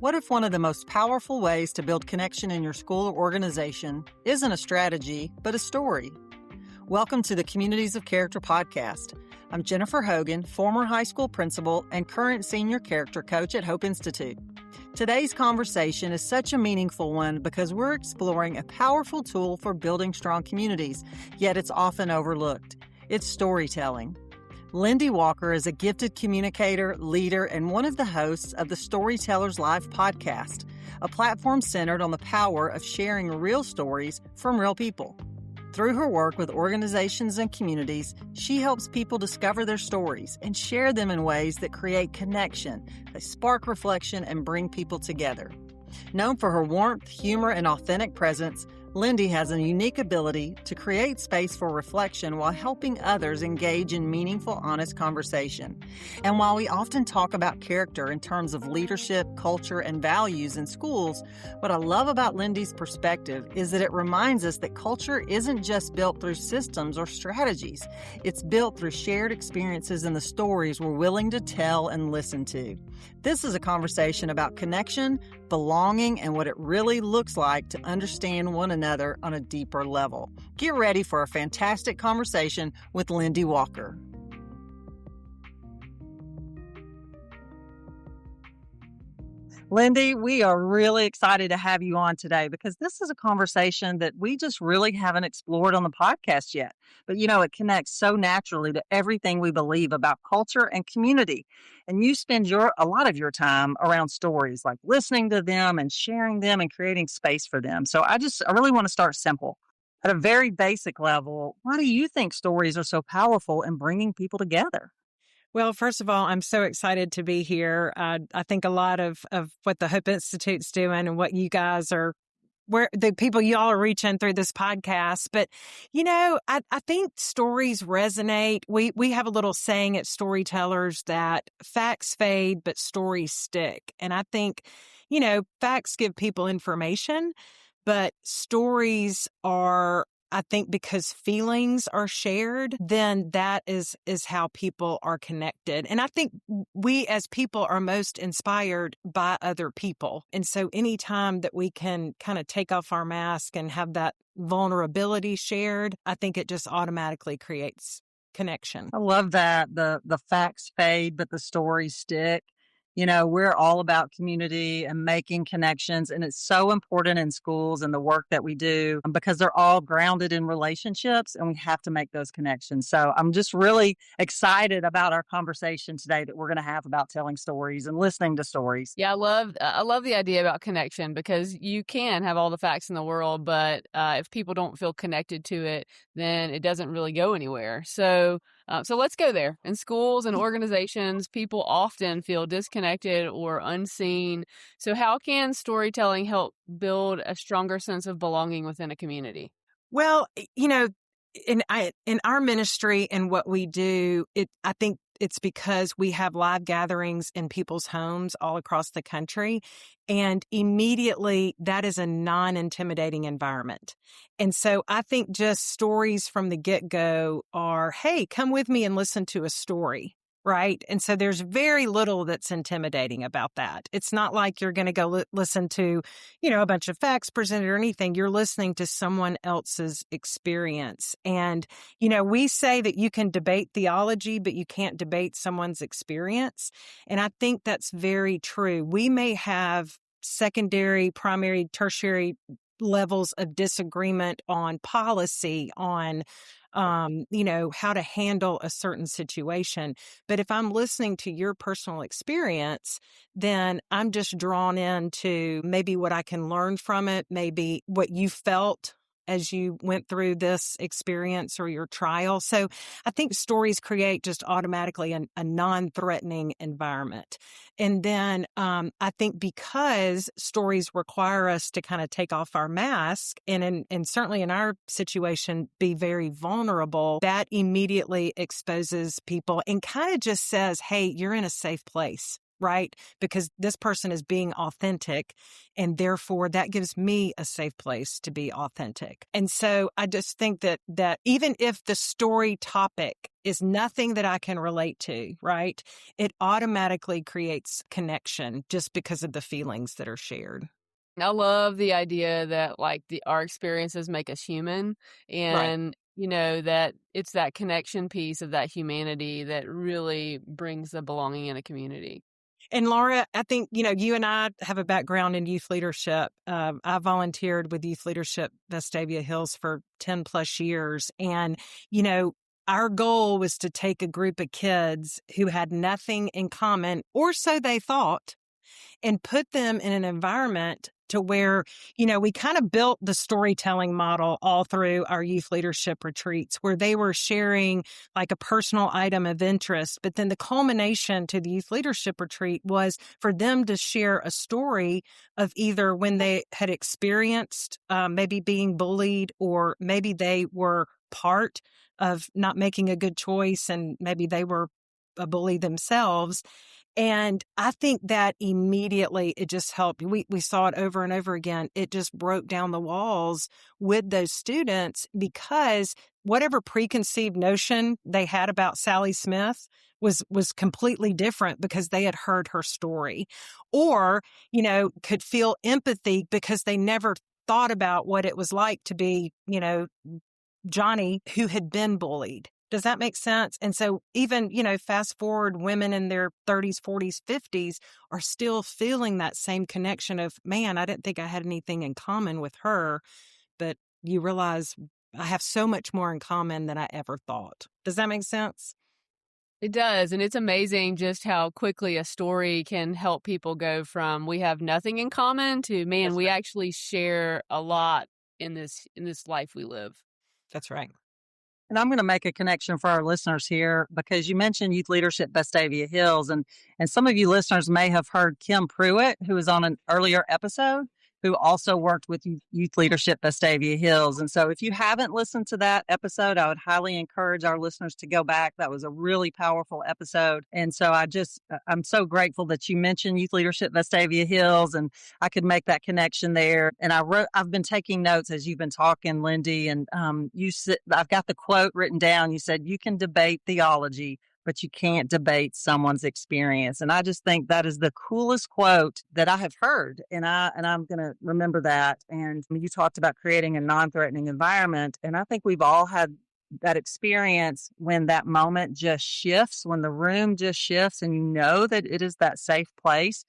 What if one of the most powerful ways to build connection in your school or organization isn't a strategy, but a story? Welcome to the Communities of Character podcast. I'm Jennifer Hogan, former high school principal and current senior character coach at Hope Institute. Today's conversation is such a meaningful one because we're exploring a powerful tool for building strong communities, yet it's often overlooked. It's storytelling. Lindy Walker is a gifted communicator, leader, and one of the hosts of the Storytellers Live podcast, a platform centered on the power of sharing real stories from real people. Through her work with organizations and communities, she helps people discover their stories and share them in ways that create connection, they spark reflection, and bring people together. Known for her warmth, humor, and authentic presence, Lindy has a unique ability to create space for reflection while helping others engage in meaningful, honest conversation. And while we often talk about character in terms of leadership, culture, and values in schools, what I love about Lindy's perspective is that it reminds us that culture isn't just built through systems or strategies. It's built through shared experiences and the stories we're willing to tell and listen to. This is a conversation about connection, belonging, and what it really looks like to understand one another on a deeper level. Get ready for a fantastic conversation with Lindy Walker. Lindy, we are really excited to have you on today because this is a conversation that we just really haven't explored on the podcast yet. But it connects so naturally to everything we believe about culture and community. And you spend a lot of your time around stories, like listening to them and sharing them and creating space for them. So I really want to start simple. At a very basic level, why do you think stories are so powerful in bringing people together? Well, first of all, I'm so excited to be here. I think a lot of what the Hope Institute's doing and what you guys are, where the people y'all are reaching through this podcast. But, I think stories resonate. We have a little saying at Storytellers that facts fade, but stories stick. And I think, facts give people information, but stories are, I think, because feelings are shared, then that is how people are connected. And I think we as people are most inspired by other people. And so anytime that we can kind of take off our mask and have that vulnerability shared, I think it just automatically creates connection. I love that. The facts fade, but the stories stick. We're all about community and making connections, and it's so important in schools and the work that we do because they're all grounded in relationships, and we have to make those connections. So I'm just really excited about our conversation today that we're going to have about telling stories and listening to stories. Yeah, I love the idea about connection because you can have all the facts in the world, but if people don't feel connected to it, then it doesn't really go anywhere. So let's go there. In schools and organizations, people often feel disconnected or unseen. So how can storytelling help build a stronger sense of belonging within a community? Well, in our ministry and what we do, I think it's because we have live gatherings in people's homes all across the country. And immediately that is a non-intimidating environment. And so I think just stories from the get-go are, hey, come with me and listen to a story. Right. And so there's very little that's intimidating about that. It's not like you're going to go listen to, a bunch of facts presented or anything. You're listening to someone else's experience. And, we say that you can debate theology, but you can't debate someone's experience. And I think that's very true. We may have secondary, primary, tertiary levels of disagreement on policy, on how to handle a certain situation. But if I'm listening to your personal experience, then I'm just drawn into maybe what I can learn from it, maybe what you felt as you went through this experience or your trial. So I think stories create just automatically a non-threatening environment. And then I think because stories require us to kind of take off our mask and certainly in our situation, be very vulnerable, that immediately exposes people and kind of just says, hey, you're in a safe place. right? Because this person is being authentic, and therefore that gives me a safe place to be authentic. And so I just think that even if the story topic is nothing that I can relate to, right, it automatically creates connection just because of the feelings that are shared. I love the idea that like our experiences make us human, Right. and that it's that connection piece of that humanity that really brings the belonging in a community. And Laura, I think, you and I have a background in youth leadership. I volunteered with Youth Leadership Vestavia Hills for 10 plus years. And, our goal was to take a group of kids who had nothing in common, or so they thought, and put them in an environment to where, we kind of built the storytelling model all through our youth leadership retreats where they were sharing like a personal item of interest. But then the culmination to the youth leadership retreat was for them to share a story of either when they had experienced maybe being bullied, or maybe they were part of not making a good choice and maybe they were a bully themselves. And I think that immediately it just helped. We saw it over and over again. It just broke down the walls with those students because whatever preconceived notion they had about Sally Smith was completely different because they had heard her story, or, could feel empathy because they never thought about what it was like to be, Johnny who had been bullied. Does that make sense? And so even, fast forward, women in their 30s, 40s, 50s are still feeling that same connection of, man, I didn't think I had anything in common with her. But you realize I have so much more in common than I ever thought. Does that make sense? It does, and it's amazing just how quickly a story can help people go from we have nothing in common to, man, That's we right. actually share a lot in this life we live. That's right. And I'm going to make a connection for our listeners here because you mentioned Youth Leadership Vestavia Hills, and some of you listeners may have heard Kim Pruitt, who was on an earlier episode, who also worked with Youth Leadership Vestavia Hills. And so if you haven't listened to that episode, I would highly encourage our listeners to go back. That was a really powerful episode. And so I'm so grateful that you mentioned Youth Leadership Vestavia Hills, and I could make that connection there. And I've been taking notes as you've been talking, Lindy, and I've got the quote written down. You said, you can debate theology, but you can't debate someone's experience. And I just think that is the coolest quote that I have heard. And I'm going to remember that. And you talked about creating a non-threatening environment. And I think we've all had that experience when that moment just shifts, when the room just shifts and you know that it is that safe place.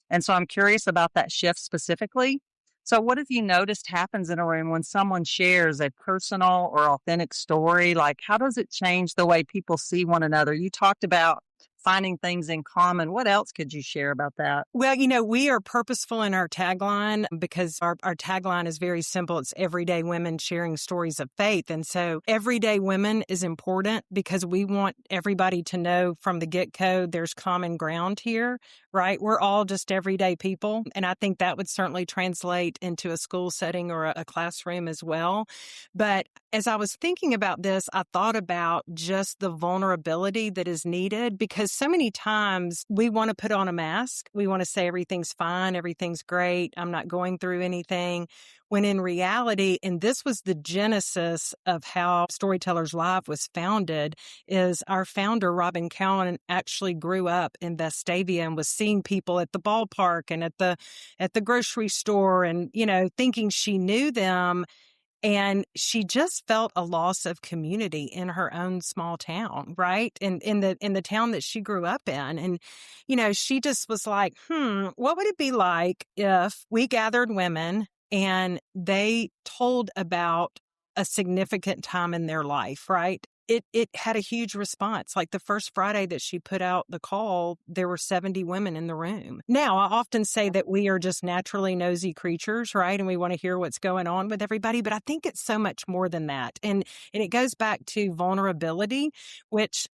And so I'm curious about that shift specifically. So what have you noticed happens in a room when someone shares a personal or authentic story? Like, how does it change the way people see one another? You talked about finding things in common. What else could you share about that? Well, we are purposeful in our tagline because our tagline is very simple. It's everyday women sharing stories of faith. And so everyday women is important because we want everybody to know from the get-go there's common ground here, right? We're all just everyday people. And I think that would certainly translate into a school setting or a classroom as well. But as I was thinking about this, I thought about just the vulnerability that is needed because so many times we want to put on a mask. We want to say everything's fine, everything's great, I'm not going through anything. When in reality, and this was the genesis of how Storytellers Live was founded, is our founder, Robin Cowan, actually grew up in Vestavia and was seeing people at the ballpark and at the grocery store and, thinking she knew them. And she just felt a loss of community in her own small town, right? And in the town that she grew up in. And, she just was like, what would it be like if we gathered women and they told about a significant time in their life, right? It had a huge response. Like the first Friday that she put out the call, there were 70 women in the room. Now, I often say that we are just naturally nosy creatures, right? And we want to hear what's going on with everybody. But I think it's so much more than that. And it goes back to vulnerability, which,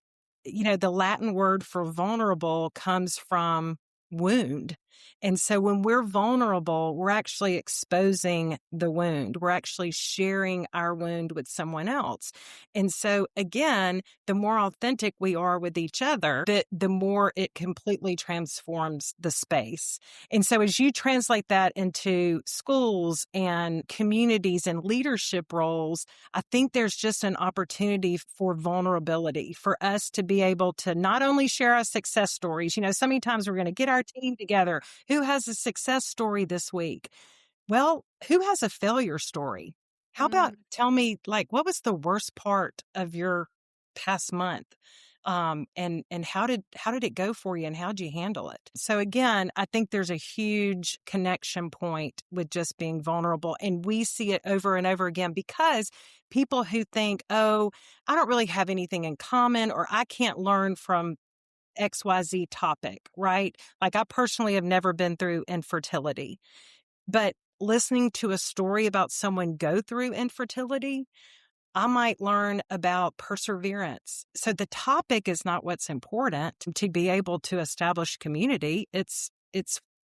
the Latin word for vulnerable comes from wound. And so when we're vulnerable, we're actually exposing the wound. We're actually sharing our wound with someone else. And so again, the more authentic we are with each other, the more it completely transforms the space. And so as you translate that into schools and communities and leadership roles, I think there's just an opportunity for vulnerability, for us to be able to not only share our success stories. So many times we're going to get our team together. Who has a success story this week? Well, who has a failure story? How about tell me, what was the worst part of your past month? And how did it go for you, and how'd you handle it? So again, I think there's a huge connection point with just being vulnerable. And we see it over and over again because people who think, oh, I don't really have anything in common, or I can't learn from XYZ topic, right? Like, I personally have never been through infertility, but listening to a story about someone go through infertility, I might learn about perseverance. So the topic is not what's important to be able to establish community. It's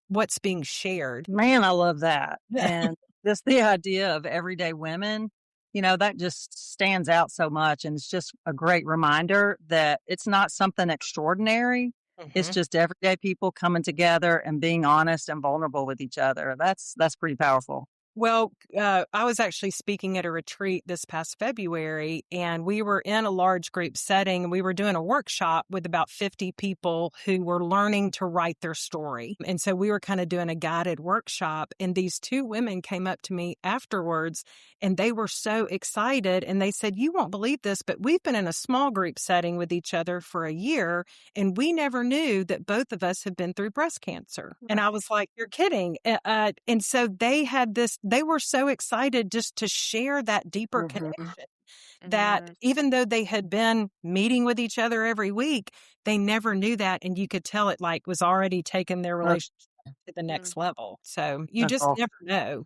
what's being shared. Man, I love that. And just the idea of everyday women, that just stands out so much. And it's just a great reminder that it's not something extraordinary. It's just everyday people coming together and being honest and vulnerable with each other. That's pretty powerful. Well, I was actually speaking at a retreat this past February, and we were in a large group setting, and we were doing a workshop with about 50 people who were learning to write their story. And so we were kind of doing a guided workshop, and these two women came up to me afterwards, and they were so excited, and they said, "You won't believe this, but we've been in a small group setting with each other for a year, and we never knew that both of us have been through breast cancer." And I was like, "You're kidding." And so they were so excited just to share that deeper connection, that even though they had been meeting with each other every week, they never knew that. And you could tell it was already taken their relationship to the next level. So you That's just awesome. never know.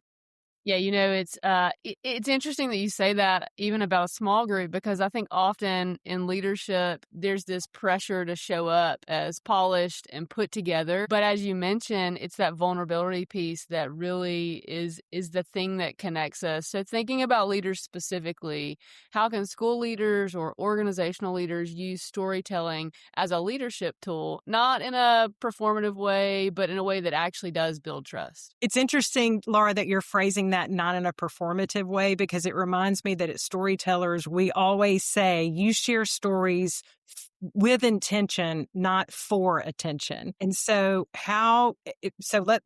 Yeah, it's interesting that you say that even about a small group, because I think often in leadership there's this pressure to show up as polished and put together. But as you mentioned, it's that vulnerability piece that really is the thing that connects us. So thinking about leaders specifically, how can school leaders or organizational leaders use storytelling as a leadership tool, not in a performative way, but in a way that actually does build trust? It's interesting, Laura, that you're phrasing that not in a performative way, because it reminds me that at Storytellers, we always say you share stories with intention, not for attention. And so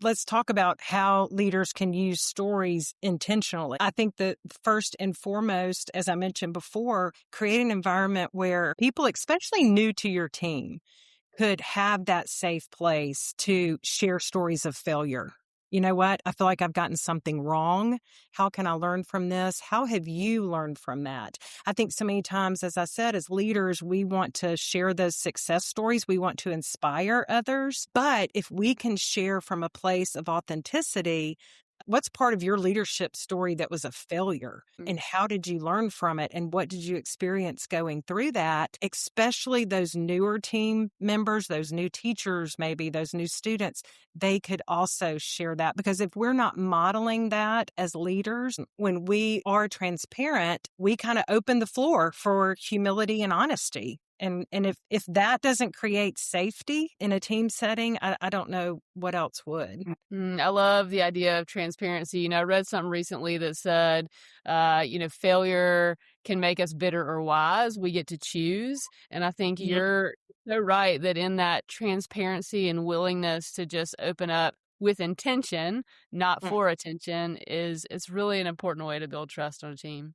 let's talk about how leaders can use stories intentionally. I think that first and foremost, as I mentioned before, create an environment where people, especially new to your team, could have that safe place to share stories of failure. You know what? I feel like I've gotten something wrong. How can I learn from this? How have you learned from that? I think so many times, as I said, as leaders, we want to share those success stories. We want to inspire others. But if we can share from a place of authenticity, what's part of your leadership story that was a failure, and how did you learn from it, and what did you experience going through that? Especially those newer team members, those new teachers, maybe those new students, they could also share that, because if we're not modeling that as leaders, when we are transparent, we kind of open the floor for humility and honesty. And if that doesn't create safety in a team setting, I don't know what else would. I love the idea of transparency. I read something recently that said, failure can make us bitter or wise. We get to choose. And I think you're so right that in that transparency and willingness to just open up with intention, not for attention, it's really an important way to build trust on a team.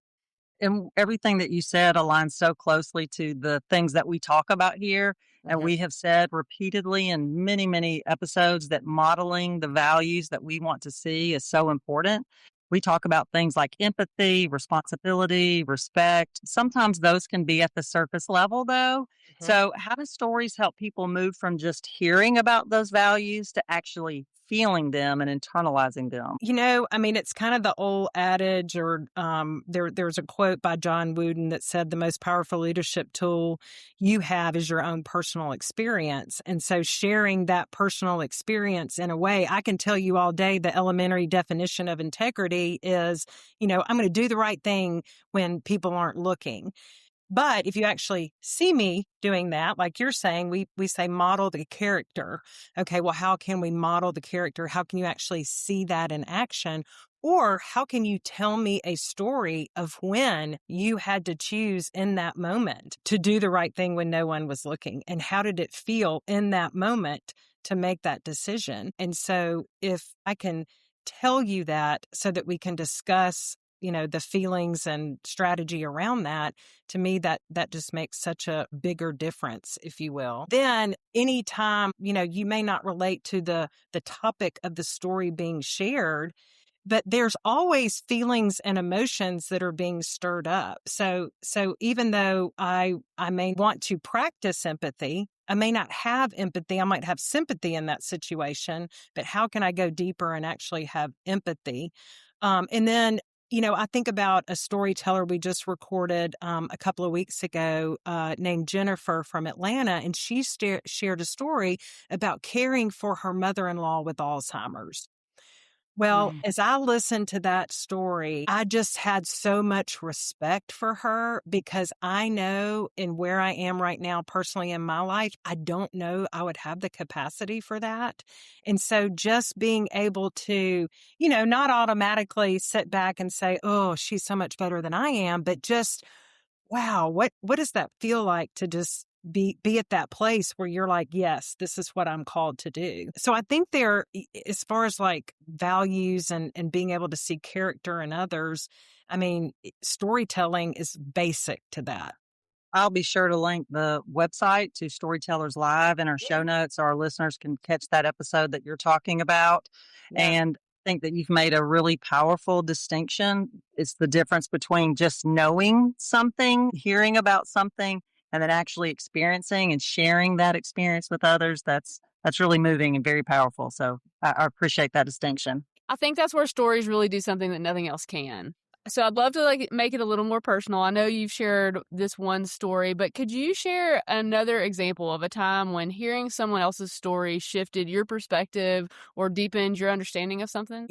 And everything that you said aligns so closely to the things that we talk about here. And we have said repeatedly in many, many episodes that modeling the values that we want to see is so important. We talk about things like empathy, responsibility, respect. Sometimes those can be at the surface level, though. So how do stories help people move from just hearing about those values to actually feeling them and internalizing them? I mean, it's kind of the old adage, or there's a quote by John Wooden that said the most powerful leadership tool you have is your own personal experience. And so sharing that personal experience in a way, I can tell you all day the elementary definition of integrity is, I'm going to do the right thing when people aren't looking. But if you actually see me doing that, like you're saying, we say model the character. Okay, well, how can we model the character? How can you actually see that in action? Or how can you tell me a story of when you had to choose in that moment to do the right thing when no one was looking? And how did it feel in that moment to make that decision? And so if I can tell you that so that we can discuss the feelings and strategy around that, to me, that just makes such a bigger difference, if you will. Then anytime, you may not relate to the topic of the story being shared, but there's always feelings and emotions that are being stirred up. So even though I may want to practice empathy, I may not have empathy. I might have sympathy in that situation, but how can I go deeper and actually have empathy? And then I think about a storyteller we just recorded a couple of weeks ago named Jennifer from Atlanta, and she shared a story about caring for her mother-in-law with Alzheimer's. Well, as I listened to that story, I just had so much respect for her, because I know in where I am right now personally in my life, I don't know I would have the capacity for that. And so just being able to, not automatically sit back and say, oh, she's so much better than I am, but just, wow, what does that feel like to just be at that place where you're like, yes, this is what I'm called to do. So I think there, as far as like values and being able to see character in others, I mean, storytelling is basic to that. I'll be sure to link the website to Storytellers Live in our show notes so our listeners can catch that episode that you're talking about. Yeah. And I think that you've made a really powerful distinction. It's the difference between just knowing something, hearing about something, and then actually experiencing and sharing that experience with others. That's really moving and very powerful. So I appreciate that distinction. I think that's where stories really do something that nothing else can. So I'd love to make it a little more personal. I know you've shared this one story, but could you share another example of a time when hearing someone else's story shifted your perspective or deepened your understanding of something?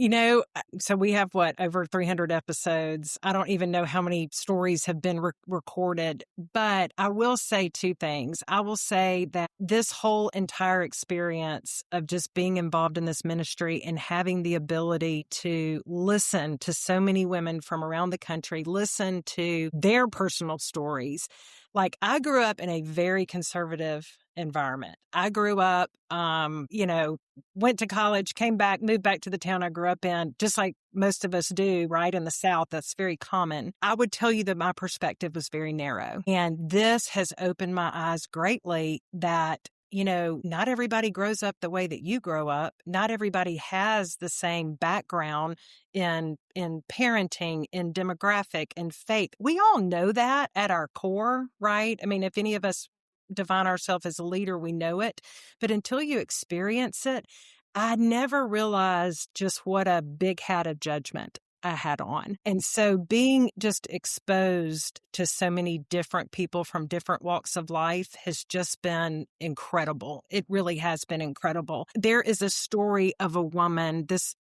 So we have over 300 episodes. I don't even know how many stories have been recorded, but I will say two things. I will say that this whole entire experience of just being involved in this ministry and having the ability to listen to so many women from around the country, listen to their personal stories. Like, I grew up in a very conservative environment. I grew up, went to college, came back, moved back to the town I grew up in, just like most of us do, right? In the South, that's very common. I would tell you that my perspective was very narrow. And this has opened my eyes greatly that not everybody grows up the way that you grow up. Not everybody has the same background in parenting, in demographic, in faith. We all know that at our core, right? I mean, if any of us define ourselves as a leader, we know it. But until you experience it, I never realized just what a big hat of judgment I had on. And so being just exposed to so many different people from different walks of life has just been incredible. It really has been incredible. There is a story of a woman, this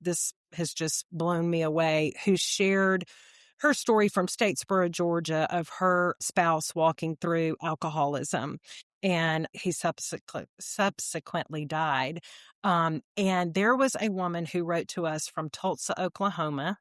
has just blown me away, who shared her story from Statesboro, Georgia, of her spouse walking through alcoholism. And he subsequently died. And there was a woman who wrote to us from Tulsa, Oklahoma,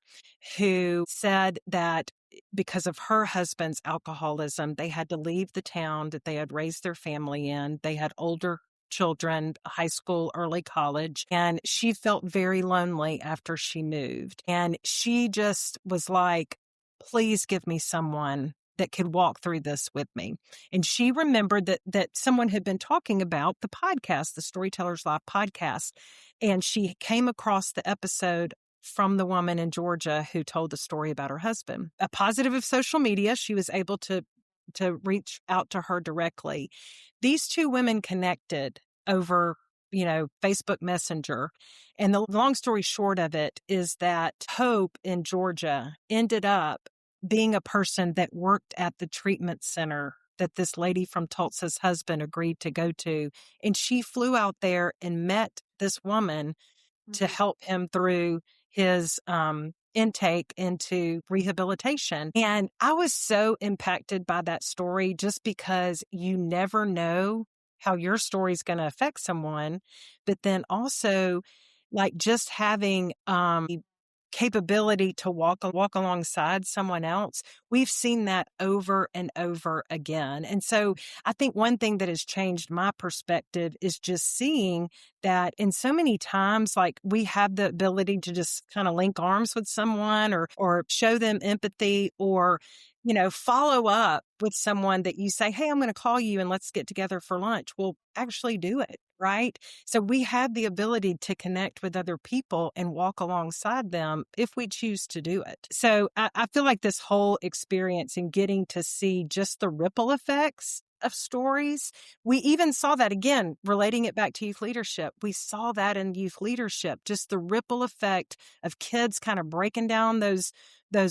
who said that because of her husband's alcoholism, they had to leave the town that they had raised their family in. They had older children, high school, early college, and she felt very lonely after she moved. And she just was like, please give me someone that could walk through this with me. And she remembered that someone had been talking about the podcast, the Storytellers Live podcast. And she came across the episode from the woman in Georgia who told the story about her husband. A positive of social media, she was able to reach out to her directly. These two women connected over Facebook Messenger. And the long story short of it is that Hope in Georgia ended up being a person that worked at the treatment center that this lady from Tulsa's husband agreed to go to. And she flew out there and met this woman to help him through his intake into rehabilitation. And I was so impacted by that story just because you never know how your story is going to affect someone. But then also, like, just having capability to walk alongside someone else. We've seen that over and over again. And so I think one thing that has changed my perspective is just seeing that in so many times, like, we have the ability to just kind of link arms with someone or show them empathy or follow up with someone that you say, hey, I'm going to call you and let's get together for lunch. Well, actually do it, right? So we have the ability to connect with other people and walk alongside them if we choose to do it. So I feel like this whole experience and getting to see just the ripple effects of stories, we even saw that again, relating it back to youth leadership. We saw that in youth leadership, just the ripple effect of kids kind of breaking down those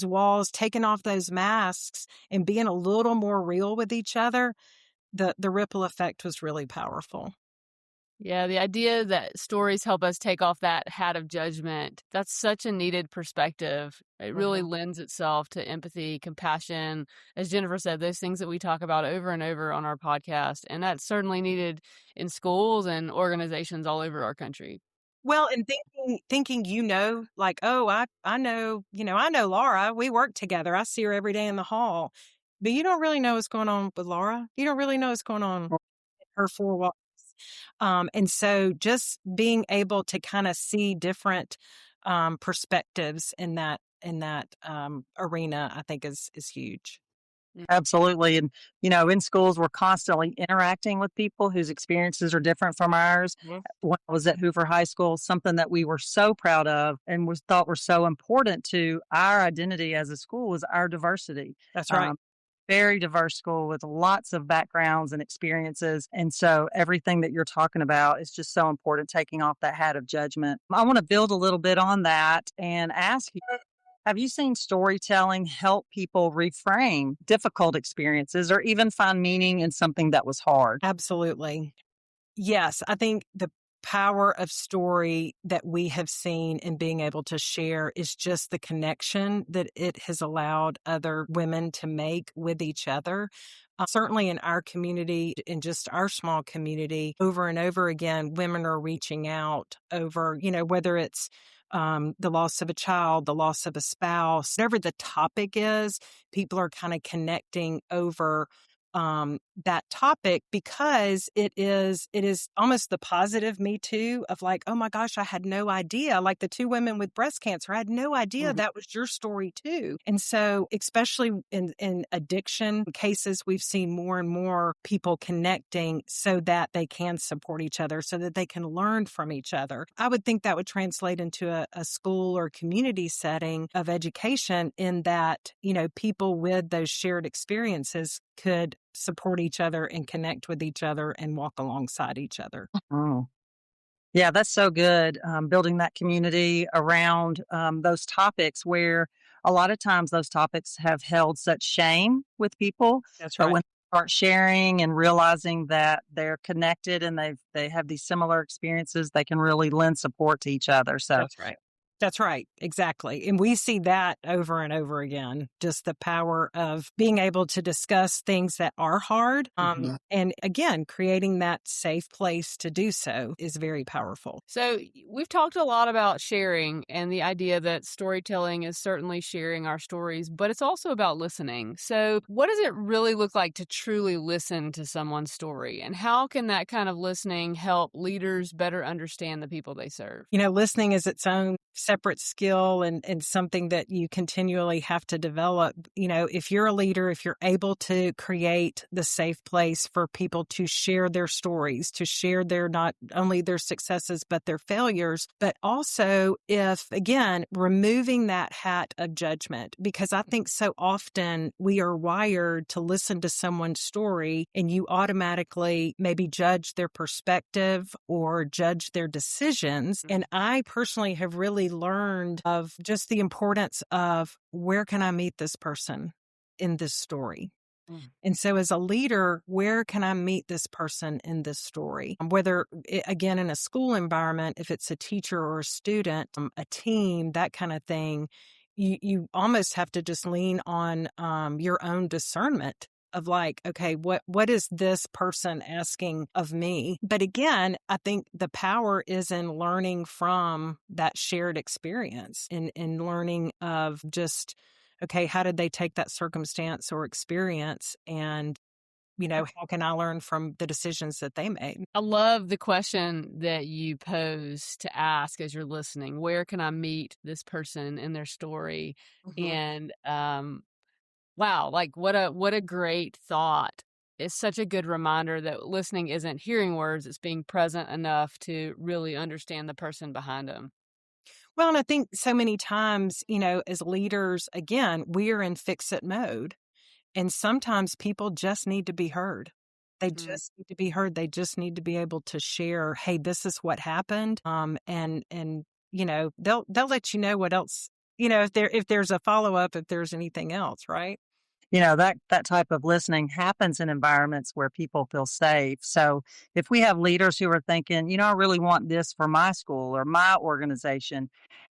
walls, taking off those masks and being a little more real with each other. The ripple effect was really powerful. Yeah, the idea that stories help us take off that hat of judgment, that's such a needed perspective. It really lends itself to empathy, compassion. As Jennifer said, those things that we talk about over and over on our podcast. And that's certainly needed in schools and organizations all over our country. Well, and thinking, like, oh, I know, I know Laura. We work together. I see her every day in the hall. But you don't really know what's going on with Laura. You don't really know what's going on in her four walls. And so just being able to kind of see different perspectives in that arena, I think is huge. Absolutely. And, in schools, we're constantly interacting with people whose experiences are different from ours. When I was at Hoover High School, something that we were so proud of and thought were so important to our identity as a school was our diversity. That's right. Very diverse school with lots of backgrounds and experiences. And so everything that you're talking about is just so important, taking off that hat of judgment. I want to build a little bit on that and ask you, have you seen storytelling help people reframe difficult experiences or even find meaning in something that was hard? Absolutely. Yes, I think the power of story that we have seen in being able to share is just the connection that it has allowed other women to make with each other. Certainly in our community, in just our small community, over and over again, women are reaching out over, whether it's the loss of a child, the loss of a spouse, whatever the topic is, people are kind of connecting over that topic because it is almost the positive Me Too of like, oh my gosh, I had no idea. Like the two women with breast cancer, I had no idea that was your story too. And so, especially in addiction cases, we've seen more and more people connecting so that they can support each other, so that they can learn from each other. I would think that would translate into a school or community setting of education in that, people with those shared experiences could support each other and connect with each other and walk alongside each other. Oh, yeah, that's so good. Building that community around those topics where a lot of times those topics have held such shame with people. That's But right. when they start sharing and realizing that they're connected and they have these similar experiences, they can really lend support to each other. So That's right. That's right. Exactly. And we see that over and over again, just the power of being able to discuss things that are hard. And again, creating that safe place to do so is very powerful. So we've talked a lot about sharing and the idea that storytelling is certainly sharing our stories, but it's also about listening. So what does it really look like to truly listen to someone's story? And how can that kind of listening help leaders better understand the people they serve? Listening is its own separate skill and something that you continually have to develop. If you're a leader, if you're able to create the safe place for people to share their stories, to share their not only their successes, but their failures, but also if, again, removing that hat of judgment, because I think so often we are wired to listen to someone's story and you automatically maybe judge their perspective or judge their decisions. And I personally have really learned of just the importance of where can I meet this person in this story? And so as a leader, where can I meet this person in this story? Whether, again, in a school environment, if it's a teacher or a student, a team, that kind of thing, you almost have to just lean on your own discernment of like, okay, what is this person asking of me? But again, I think the power is in learning from that shared experience and learning of just, okay, how did they take that circumstance or experience? And, how can I learn from the decisions that they made? I love the question that you pose to ask as you're listening. Where can I meet this person in their story? And wow, like what a great thought. It's such a good reminder that listening isn't hearing words, it's being present enough to really understand the person behind them. Well, and I think so many times, as leaders, again, we're in fix-it mode. And sometimes people just need to be heard. They just need to be heard. They just need to be able to share, hey, this is what happened. And they'll let you know what else, if there's a follow-up, if there's anything else, right? That type of listening happens in environments where people feel safe. So if we have leaders who are thinking, I really want this for my school or my organization,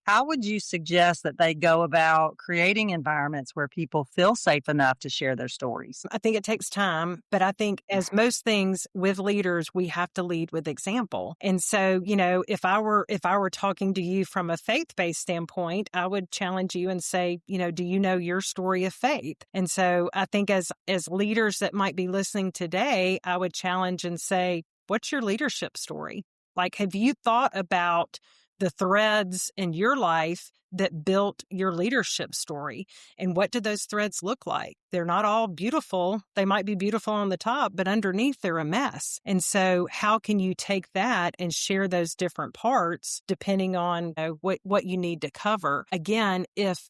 how would you suggest that they go about creating environments where people feel safe enough to share their stories? I think it takes time, but I think as most things with leaders, we have to lead with example. And so, if I were talking to you from a faith-based standpoint, I would challenge you and say, do you know your story of faith? And so I think as leaders that might be listening today, I would challenge and say, what's your leadership story? Like, have you thought about the threads in your life that built your leadership story? And what do those threads look like? They're not all beautiful. They might be beautiful on the top, but underneath they're a mess. And so how can you take that and share those different parts depending on what you need to cover? Again, if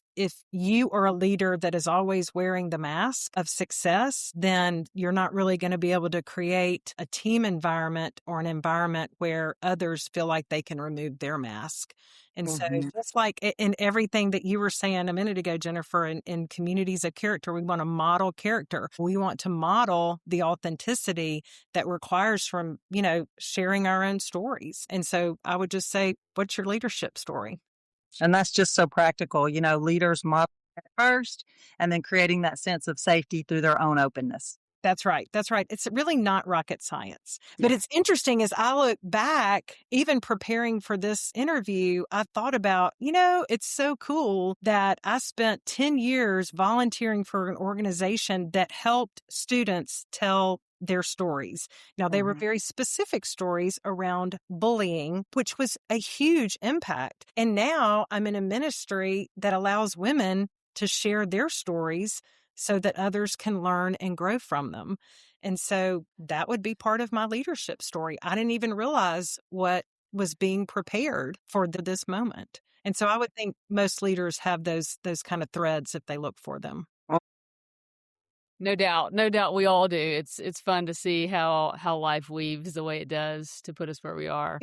you are a leader that is always wearing the mask of success, then you're not really going to be able to create a team environment or an environment where others feel like they can remove their mask. And so just like in everything that you were saying a minute ago, Jennifer, in communities of character, we want to model character. We want to model the authenticity that requires from, sharing our own stories. And so I would just say, what's your leadership story? And that's just so practical. Leaders model first and then creating that sense of safety through their own openness. That's right. That's right. It's really not rocket science. But it's interesting as I look back, even preparing for this interview, I thought about, it's so cool that I spent 10 years volunteering for an organization that helped students tell their stories. Now, they were very specific stories around bullying, which was a huge impact. And now I'm in a ministry that allows women to share their stories so that others can learn and grow from them. And so that would be part of my leadership story. I didn't even realize what was being prepared for this moment. And so I would think most leaders have those kind of threads if they look for them. No doubt we all do. It's fun to see how life weaves the way it does to put us where we are.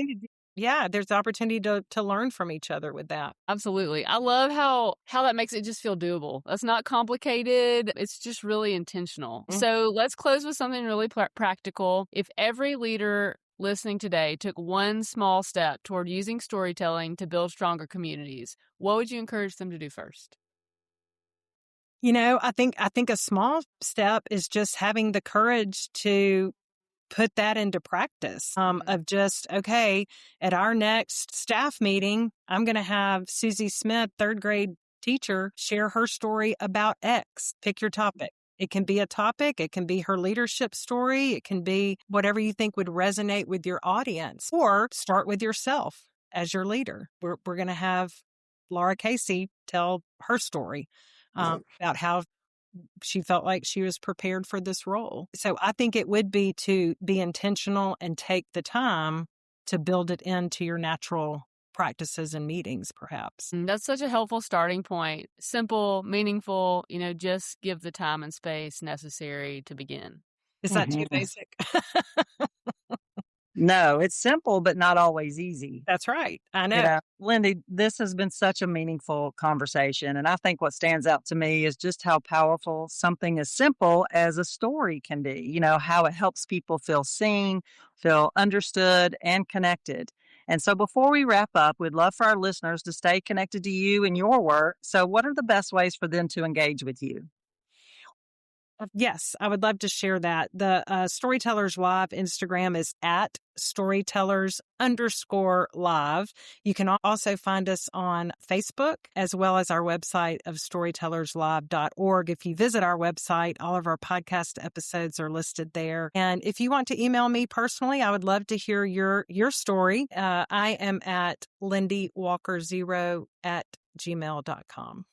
Yeah, there's opportunity to learn from each other with that. Absolutely. I love how that makes it just feel doable. That's not complicated. It's just really intentional. So let's close with something really practical. If every leader listening today took one small step toward using storytelling to build stronger communities, what would you encourage them to do first? I think a small step is just having the courage to put that into practice of just, okay, at our next staff meeting, I'm going to have Susie Smith, third grade teacher, share her story about X. Pick your topic. It can be a topic. It can be her leadership story. It can be whatever you think would resonate with your audience, or start with yourself as your leader. We're going to have Laura Casey tell her story about how she felt like she was prepared for this role. So I think it would be to be intentional and take the time to build it into your natural practices and meetings, perhaps. That's such a helpful starting point. Simple, meaningful, just give the time and space necessary to begin. Is that too basic? No, it's simple, but not always easy. That's right. I know. Lindy, this has been such a meaningful conversation. And I think what stands out to me is just how powerful something as simple as a story can be, how it helps people feel seen, feel understood, and connected. And so before we wrap up, we'd love for our listeners to stay connected to you and your work. So what are the best ways for them to engage with you? Yes, I would love to share that. The Storytellers Live Instagram is at Storytellers_live. You can also find us on Facebook as well as our website of storytellerslive.org. If you visit our website, all of our podcast episodes are listed there. And if you want to email me personally, I would love to hear your story. I am at lindywalker0@gmail.com.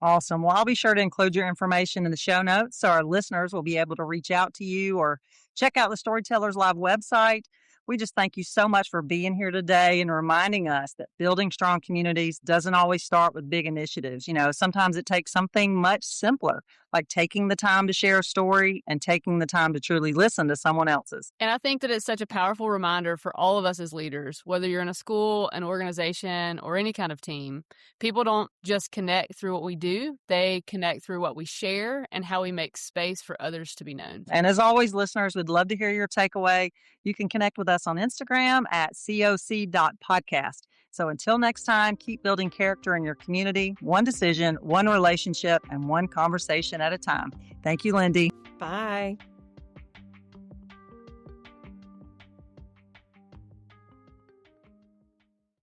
Awesome. Well, I'll be sure to include your information in the show notes so our listeners will be able to reach out to you or check out the Storytellers Live website. We just thank you so much for being here today and reminding us that building strong communities doesn't always start with big initiatives. Sometimes it takes something much simpler, like taking the time to share a story and taking the time to truly listen to someone else's. And I think that it's such a powerful reminder for all of us as leaders, whether you're in a school, an organization, or any kind of team. People don't just connect through what we do, they connect through what we share and how we make space for others to be known. And as always, listeners, we'd love to hear your takeaway. You can connect with us on Instagram at coc.podcast. So until next time, keep building character in your community, one decision, one relationship, and one conversation at a time. Thank you, Lindy. Bye.